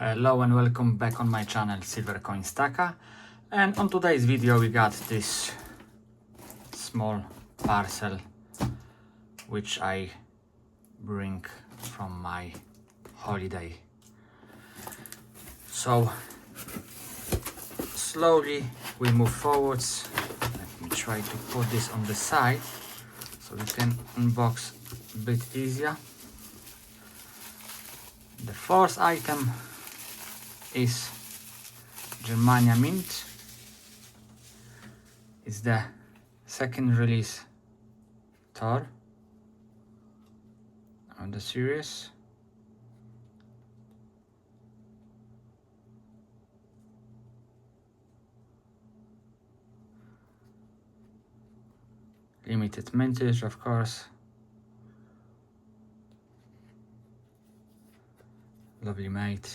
Hello and welcome back on my channel Silvercoin Stacker, and on today's video we got this small parcel which I bring from my holiday. So slowly we move forwards. Let me try to put this on the side so we can unbox a bit easier. The first item is Germania Mint. It's the second release Tor on the series. Limited mintage, of course. Lovely made.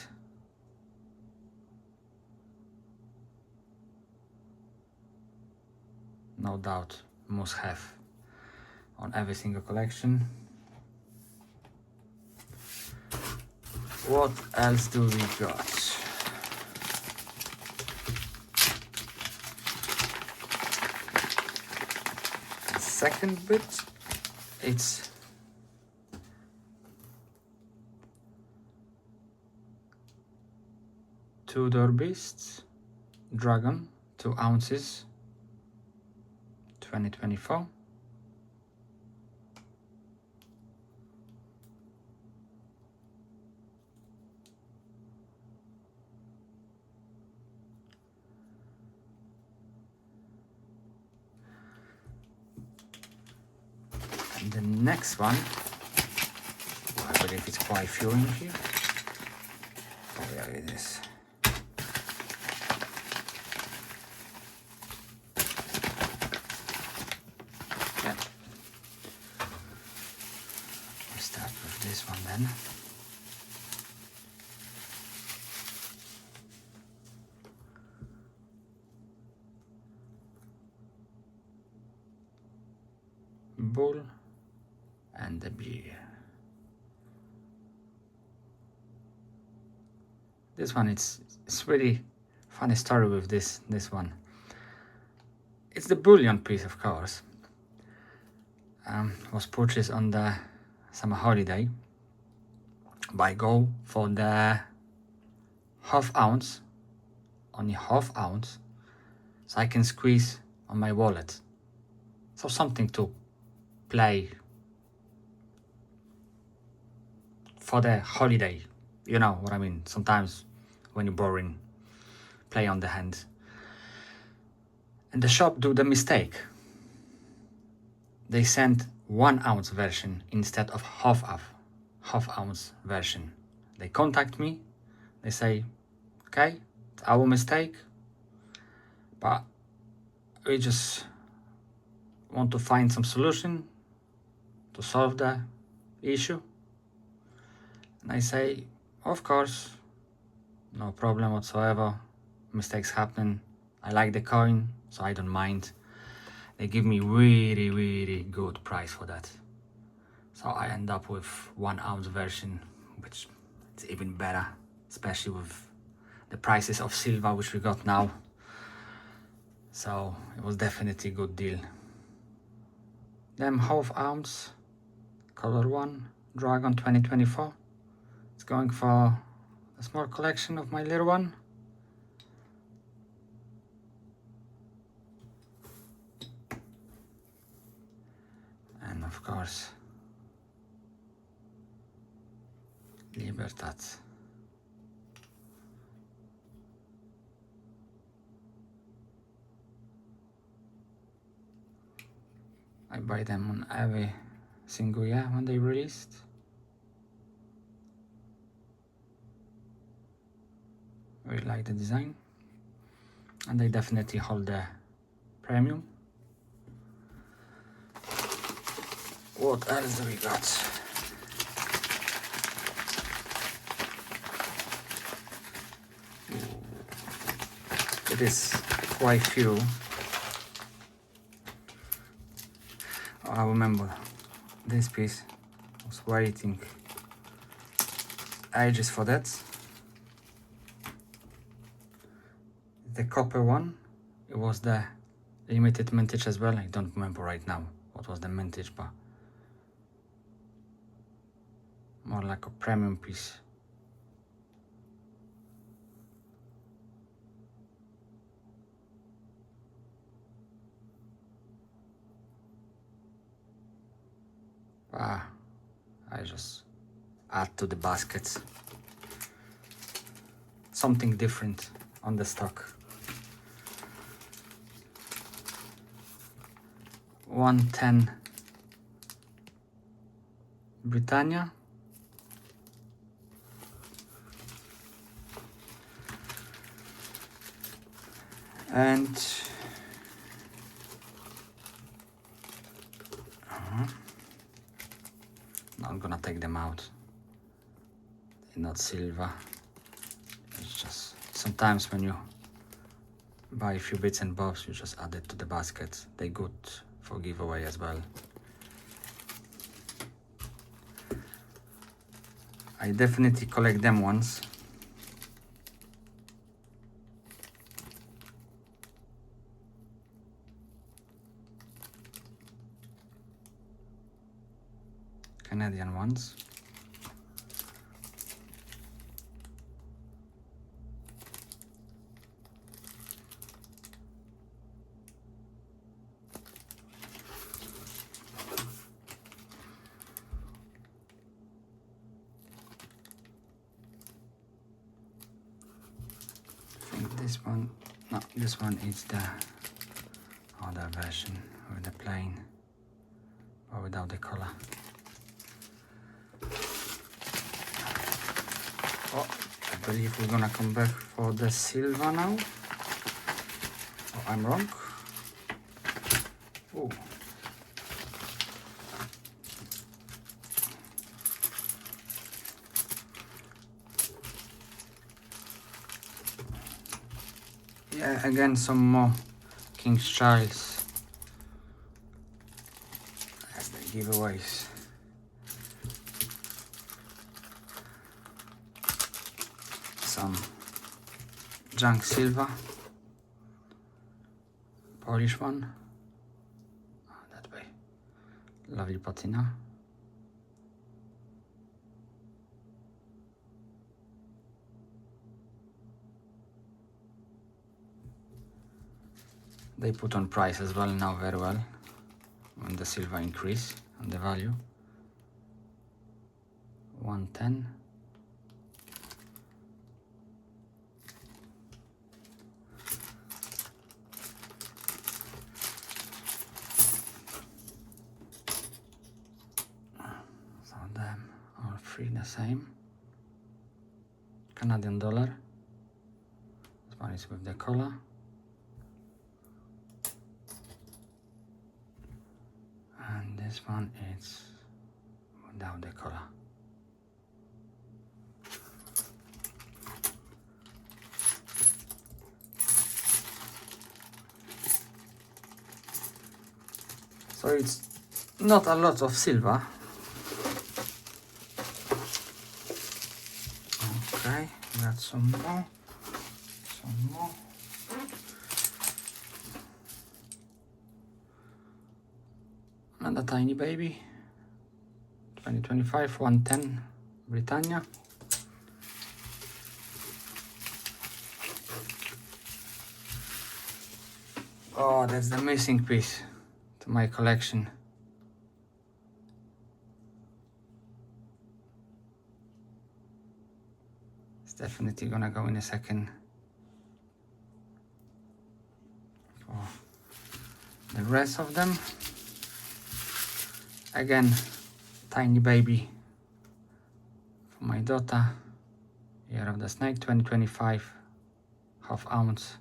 No doubt, must have on every single collection. What else do we got? The second bit, it's Tudor Beasts Dragon, 2 ounces, 2024. And the next one, well, I believe it's quite few in here. Oh yeah, it is. Yeah. We'll start with this one then. Bull and the beer. This one, it's really funny story with this one. It's the bullion piece, of course. Was purchased on the summer holiday, but I go for the half ounce, only half ounce, so I can squeeze on my wallet. So something to play for the holiday, you know what I mean. Sometimes when you're boring, play on the hand. And the shop do the mistake. They sent 1 ounce version instead of half ounce version. They contact me, they say, okay, it's our mistake, but we just want to find some solution to solve the issue. And I say, of course, no problem whatsoever. Mistakes happen. I like the coin, so I don't mind. They give me really good price for that. So I end up with 1 ounce version, which is even better, especially with the prices of silver which we got now. So it was definitely a good deal. Then half ounce, color 1, Dragon 2024. It's going for a small collection of my little one. And of course, Libertad. I buy them on every single year when they released. Really like the design, and they definitely hold the premium. What else do we got? It is quite few. I remember this piece. I was waiting ages for that. the copper one, it was the limited mintage as well. I don't remember right now what was the mintage, but more like a premium piece. I just add to the baskets something different on the stock. 110 Britannia, and I'm gonna take them out. They're not silver. It's just sometimes when you buy a few bits and bobs, you just add it to the basket. They're good for giveaway as well. I definitely collect them ones. Canadian ones. I think this one, no, this one is the other version with the plain or without the color. Oh, I believe we're gonna come back for the silver now. Oh, I'm wrong. Oh. Yeah, again some more King's Charles as the giveaways. Some junk silver, Polish one, that way, lovely patina. They put on price as well now very well when the silver increase and the value. 110. So them all three the same. Canadian dollar. This one is with the collar. And this one is without the collar. So it's not a lot of silver. Okay, got some more. Another tiny baby. 2025, 110 Britannia. Oh, that's the missing piece to my collection. It's definitely gonna go in a second for the rest of them. Again, tiny baby for my daughter. Year of the Snake, 2025, ½ ounce.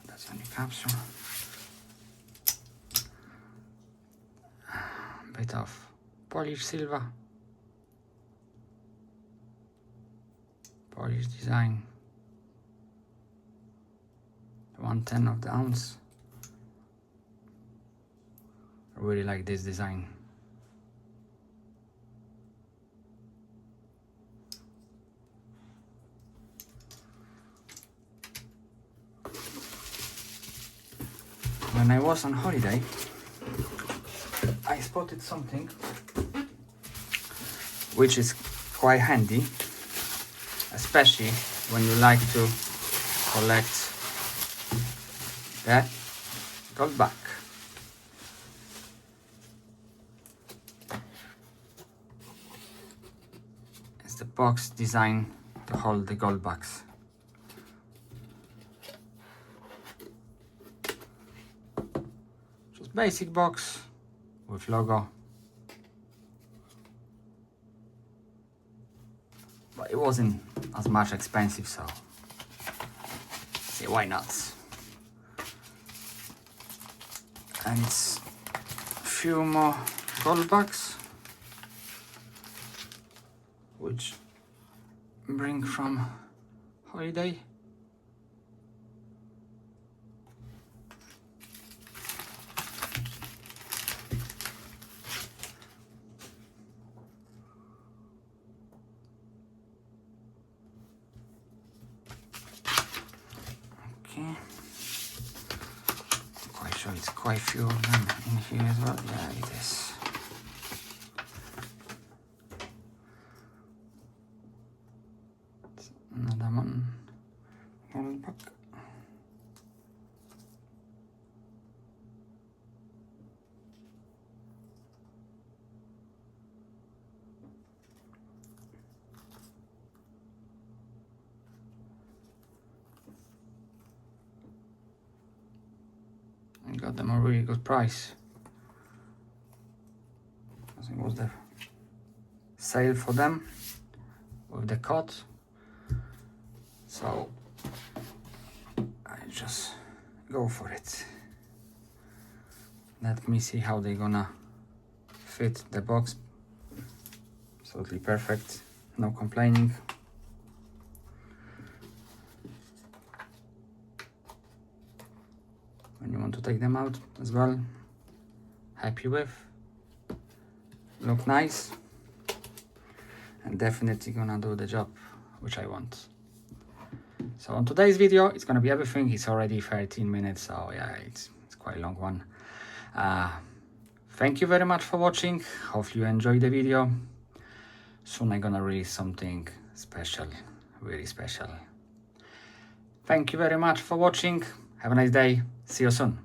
That's the only capsule. Bit of Polish silver. Polish design. 110 of the ounce. really like this design. When I was on holiday, I spotted something which is quite handy, especially when you like to collect the gold back. It's the box designed to hold the gold backs. Just basic box with logo. But it wasn't as much expensive, so say why not? And it's a few more gold backs which bring from holiday. Okay. Quite sure it's quite few of them in here as well. Yeah, it is. It's another one. Gold back. I got them a really good price. I think it was the sale for them with the cut. So I just go for it. Let me see how they're gonna fit the box. Absolutely perfect, no complaining. When you want to take them out as well, happy with, look nice, and definitely gonna do the job which I want. So on today's video, it's gonna be everything. It's already 13 minutes, so yeah, it's quite a long one. Thank you very much for watching. Hopefully you enjoyed the video. Soon I'm gonna release something special, really special. Thank you very much for watching. Have a nice day. See you soon.